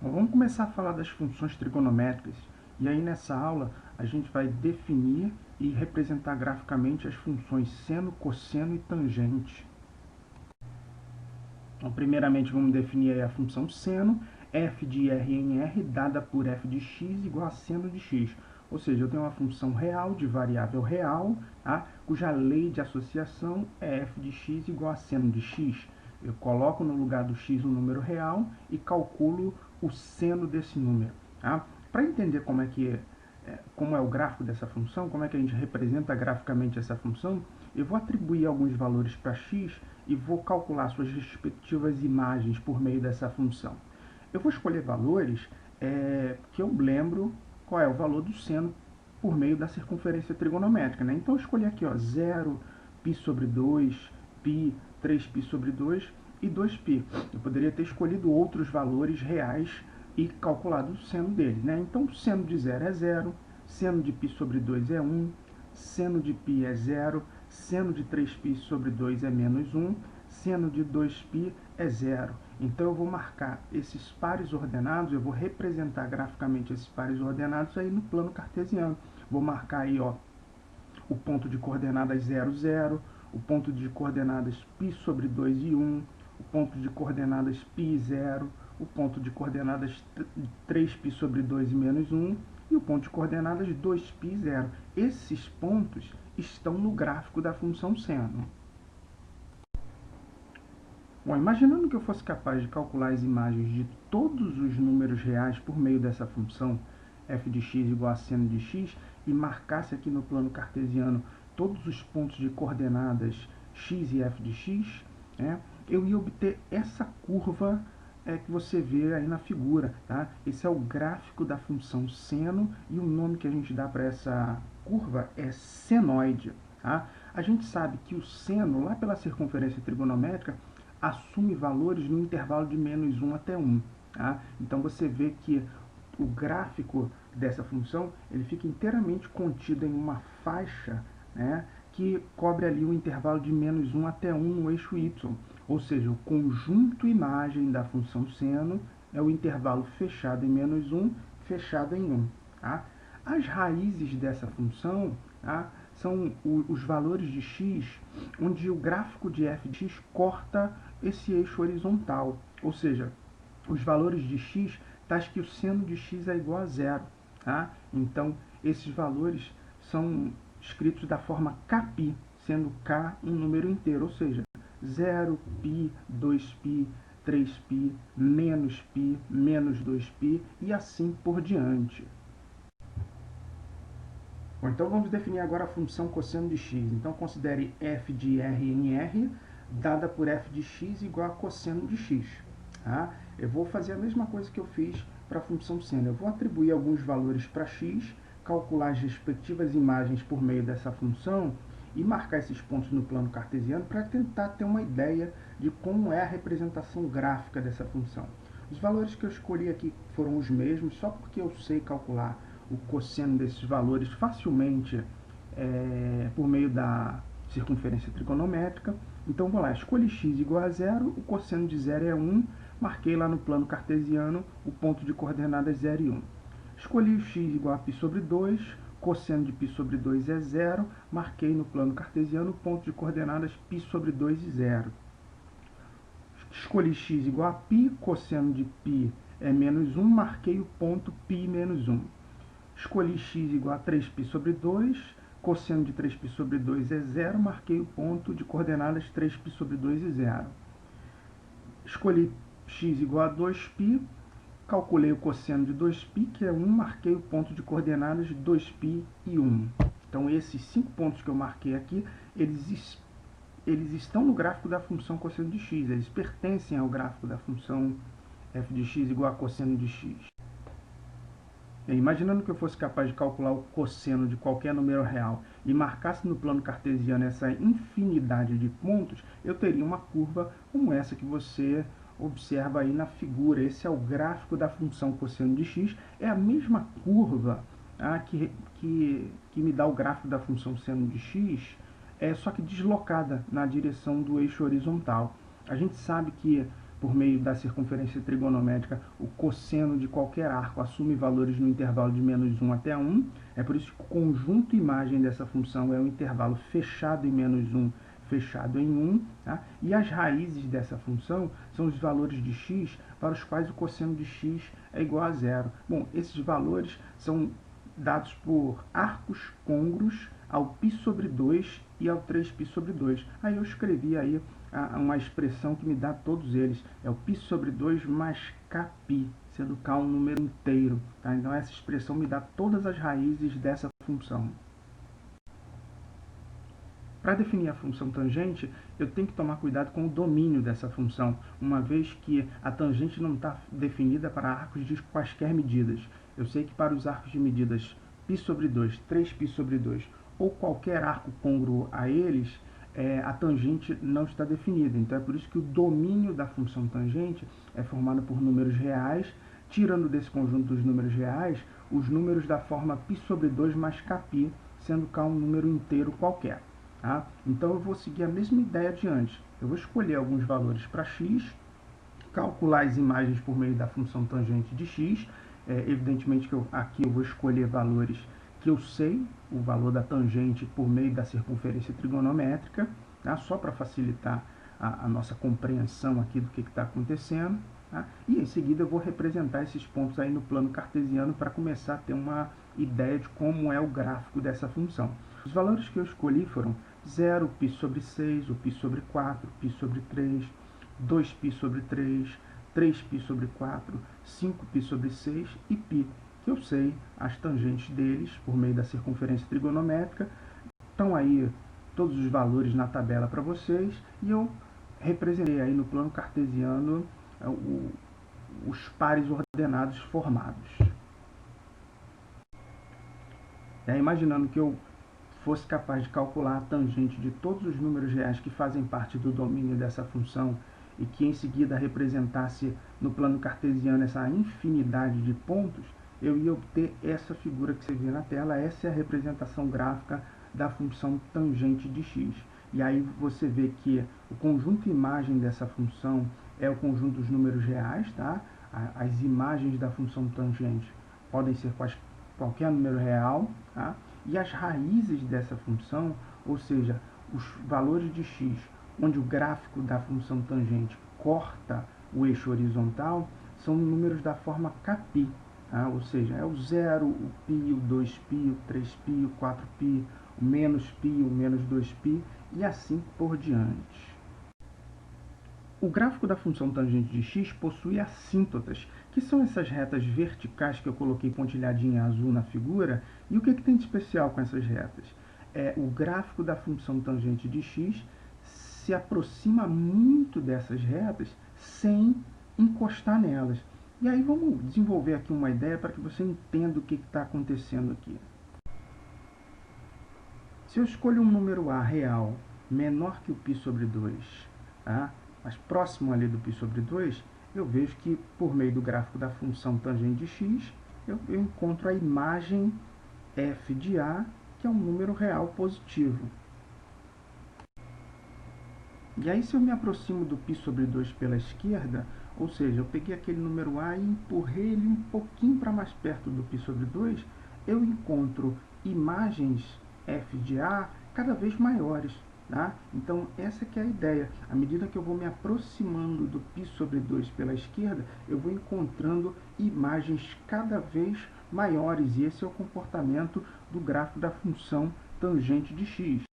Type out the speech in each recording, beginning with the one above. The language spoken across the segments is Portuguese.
Bom, vamos começar a falar das funções trigonométricas. E aí nessa aula a gente vai definir e representar graficamente as funções seno, cosseno e tangente. Então, primeiramente vamos definir aí a função seno, f de r em r dada por f de x igual a seno de x. Ou seja, eu tenho uma função real de variável real, tá? Cuja lei de associação é f de x igual a seno de x. Eu coloco no lugar do x um número real e calculo o seno desse número. Tá? Para entender como é o gráfico dessa função, como é que a gente representa graficamente essa função, eu vou atribuir alguns valores para x e vou calcular suas respectivas imagens por meio dessa função. Eu vou escolher valores que eu lembro qual é o valor do seno por meio da circunferência trigonométrica. Né? Então eu escolhi aqui 0, π sobre 2, π, 3π sobre 2 e 2π. Eu poderia ter escolhido outros valores reais e calculado o seno deles. Né? Então, o seno de 0 é 0, seno de π sobre 2 é 1, seno de π é 0, seno de 3π sobre 2 é menos 1, seno de 2π é 0. Então, eu vou marcar esses pares ordenados, eu vou representar graficamente esses pares ordenados aí no plano cartesiano. Vou marcar aí o ponto de coordenadas 0, 0, o ponto de coordenadas π sobre 2 e 1, o ponto de coordenadas π, 0, o ponto de coordenadas 3π sobre 2 e menos 1 e o ponto de coordenadas 2π, 0. Esses pontos estão no gráfico da função seno. Bom, imaginando que eu fosse capaz de calcular as imagens de todos os números reais por meio dessa função, f de x igual a seno de x, e marcasse aqui no plano cartesiano todos os pontos de coordenadas x e f de x, né, eu ia obter essa curva que você vê aí na figura. Tá? Esse é o gráfico da função seno e o nome que a gente dá para essa curva é senoide. Tá? A gente sabe que o seno, lá pela circunferência trigonométrica, assume valores no intervalo de menos 1 até 1. Tá? Então você vê que o gráfico dessa função ele fica inteiramente contido em uma faixa, né, que cobre ali o intervalo de menos 1 até 1 no eixo y. Ou seja, o conjunto imagem da função seno é o intervalo fechado em menos 1, fechado em 1. Tá? As raízes dessa função, tá, são os valores de x, onde o gráfico de f de x corta esse eixo horizontal. Ou seja, os valores de x tais que o seno de x é igual a 0. Tá? Então, esses valores são escritos da forma kπ, sendo k um número inteiro, ou seja, 0, π, 2π, 3π, menos π, menos 2π e assim por diante. Bom, então vamos definir agora a função cosseno de x. Então considere f de r em r dada por f de x igual a cosseno de x. Tá? Eu vou fazer a mesma coisa que eu fiz para a função seno. Eu vou atribuir alguns valores para x, calcular as respectivas imagens por meio dessa função e marcar esses pontos no plano cartesiano para tentar ter uma ideia de como é a representação gráfica dessa função. Os valores que eu escolhi aqui foram os mesmos, só porque eu sei calcular o cosseno desses valores facilmente por meio da circunferência trigonométrica. Então, vou lá, escolhi x igual a 0, o cosseno de 0 é 1, marquei lá no plano cartesiano o ponto de coordenadas 0 e 1. Escolhi o x igual a π sobre 2, cosseno de π sobre 2 é 0, marquei no plano cartesiano o ponto de coordenadas π sobre 2 e 0. Escolhi x igual a π, cosseno de π é menos 1, marquei o ponto π menos 1. Escolhi x igual a 3π sobre 2, cosseno de 3π sobre 2 é 0, marquei o ponto de coordenadas 3π sobre 2 e 0. Escolhi x igual a 2π, calculei o cosseno de 2π, que é 1, marquei o ponto de coordenadas 2π e 1. Então, esses 5 pontos que eu marquei aqui, eles estão no gráfico da função cosseno de x, eles pertencem ao gráfico da função f de x igual a cosseno de x. Imaginando que eu fosse capaz de calcular o cosseno de qualquer número real e marcasse no plano cartesiano essa infinidade de pontos, eu teria uma curva como essa que você observa aí na figura. Esse é o gráfico da função cosseno de x, é a mesma curva que me dá o gráfico da função seno de x, só que deslocada na direção do eixo horizontal. A gente sabe que, por meio da circunferência trigonométrica, o cosseno de qualquer arco assume valores no intervalo de -1 até 1. É por isso que o conjunto imagem dessa função é o intervalo fechado em -1, fechado em 1. Tá? E as raízes dessa função são os valores de x para os quais o cosseno de x é igual a 0. Bom, esses valores são dados por arcos côngruos ao π sobre 2 e ao 3π sobre 2. Aí eu escrevi aí uma expressão que me dá todos eles. É o π sobre 2 mais kπ, sendo k um número inteiro. Tá? Então essa expressão me dá todas as raízes dessa função. Para definir a função tangente, eu tenho que tomar cuidado com o domínio dessa função, uma vez que a tangente não está definida para arcos de quaisquer medidas. Eu sei que para os arcos de medidas π sobre 2, 3π sobre 2 ou qualquer arco côngruo a eles, a tangente não está definida. Então é por isso que o domínio da função tangente é formado por números reais, tirando desse conjunto dos números reais os números da forma π sobre 2 mais kπ, sendo k um número inteiro qualquer. Tá? Então eu vou seguir a mesma ideia de antes. Eu vou escolher alguns valores para x, calcular as imagens por meio da função tangente de x. Evidentemente que aqui eu vou escolher valores que eu sei, o valor da tangente por meio da circunferência trigonométrica, tá? Só para facilitar a nossa compreensão aqui do que está acontecendo. Tá? E em seguida eu vou representar esses pontos aí no plano cartesiano para começar a ter uma ideia de como é o gráfico dessa função. Os valores que eu escolhi foram 0, π sobre 6, o π sobre 4, π sobre 3, 2π sobre 3, 3π sobre 4, 5π sobre 6 e π, que eu sei as tangentes deles por meio da circunferência trigonométrica. Estão aí todos os valores na tabela para vocês e eu representei aí no plano cartesiano os pares ordenados formados. Imaginando que eu fosse capaz de calcular a tangente de todos os números reais que fazem parte do domínio dessa função e que em seguida representasse no plano cartesiano essa infinidade de pontos, eu ia obter essa figura que você vê na tela. Essa é a representação gráfica da função tangente de x. E aí você vê que o conjunto imagem dessa função é o conjunto dos números reais. Tá? As imagens da função tangente podem ser qualquer número real. Tá? E as raízes dessa função, ou seja, os valores de x, onde o gráfico da função tangente corta o eixo horizontal, são números da forma kπ. Tá? Ou seja, é o 0, o π, o 2π, o 3π, o 4π, o menos π, o menos 2π e assim por diante. O gráfico da função tangente de x possui assíntotas, que são essas retas verticais que eu coloquei pontilhadinha azul na figura. E o que tem de especial com essas retas? O gráfico da função tangente de x se aproxima muito dessas retas sem encostar nelas. E aí vamos desenvolver aqui uma ideia para que você entenda o que está acontecendo aqui. Se eu escolho um número a real menor que o π sobre 2, tá? Mas próximo ali do π sobre 2, eu vejo que por meio do gráfico da função tangente de x, eu encontro a imagem f de a, que é um número real positivo. E aí se eu me aproximo do π sobre 2 pela esquerda, ou seja, eu peguei aquele número a e empurrei ele um pouquinho para mais perto do π sobre 2, eu encontro imagens f de a cada vez maiores. Tá? Então essa que é a ideia. À medida que eu vou me aproximando do π sobre 2 pela esquerda, eu vou encontrando imagens cada vez maiores. E esse é o comportamento do gráfico da função tangente de x.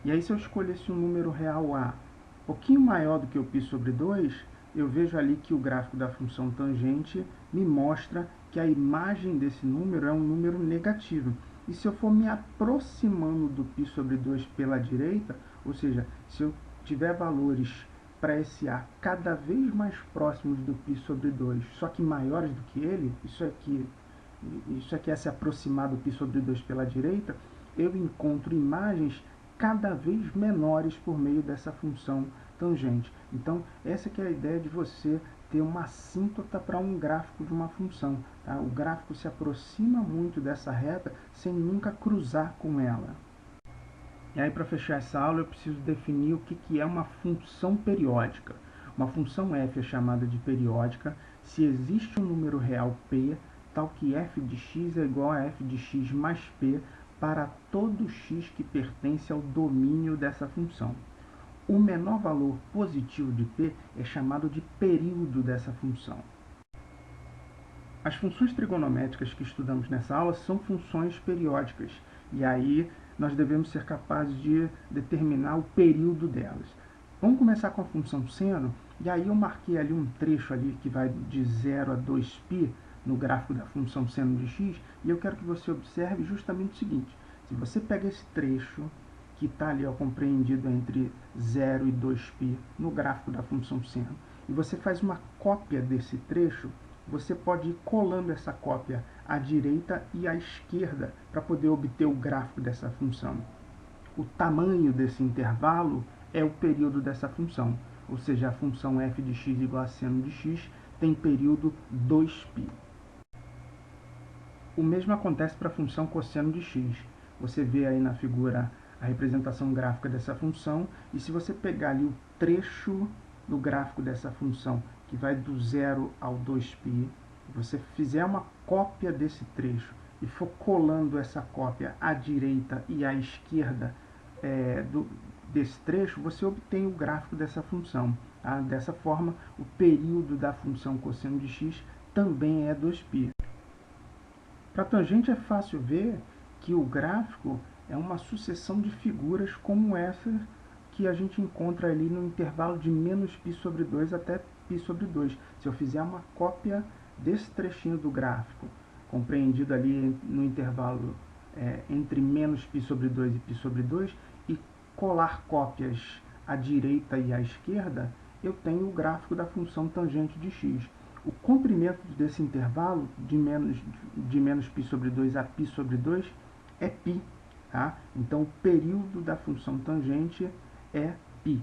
E aí se eu escolhesse um número real a um pouquinho maior do que o π sobre 2, eu vejo ali que o gráfico da função tangente me mostra que a imagem desse número é um número negativo. E se eu for me aproximando do π sobre 2 pela direita, ou seja, se eu tiver valores para esse a cada vez mais próximos do π sobre 2, só que maiores do que ele, isso aqui é se aproximar do π sobre 2 pela direita, eu encontro imagens cada vez menores por meio dessa função tangente. Então, essa que é a ideia de você ter uma assíntota para um gráfico de uma função. Tá? O gráfico se aproxima muito dessa reta sem nunca cruzar com ela. E aí, para fechar essa aula, eu preciso definir o que é uma função periódica. Uma função f é chamada de periódica se existe um número real p, tal que f de x é igual a f de x mais p para todo x que pertence ao domínio dessa função. O menor valor positivo de p é chamado de período dessa função. As funções trigonométricas que estudamos nessa aula são funções periódicas, e aí nós devemos ser capazes de determinar o período delas. Vamos começar com a função seno, e aí eu marquei ali um trecho ali que vai de 0 a 2π no gráfico da função seno de x, e eu quero que você observe justamente o seguinte: se você pega esse trecho que está ali compreendido entre 0 e 2π no gráfico da função seno, e você faz uma cópia desse trecho, você pode ir colando essa cópia à direita e à esquerda para poder obter o gráfico dessa função. O tamanho desse intervalo é o período dessa função, ou seja, a função f de x igual a seno de x tem período 2π. O mesmo acontece para a função cosseno de x. Você vê aí na figura a representação gráfica dessa função, e se você pegar ali o trecho do gráfico dessa função, que vai do 0 ao 2π, você fizer uma cópia desse trecho e for colando essa cópia à direita e à esquerda desse trecho, você obtém o gráfico dessa função. Tá? Dessa forma, o período da função cosseno de x também é 2π. Para a tangente é fácil ver que o gráfico é uma sucessão de figuras como essa que a gente encontra ali no intervalo de menos π sobre 2 até π sobre 2. Se eu fizer uma cópia desse trechinho do gráfico, compreendido ali no intervalo entre menos π sobre 2 e π sobre 2, e colar cópias à direita e à esquerda, eu tenho o gráfico da função tangente de x. O comprimento desse intervalo de menos π sobre 2 a π sobre 2 é π. Tá? Então, o período da função tangente é π.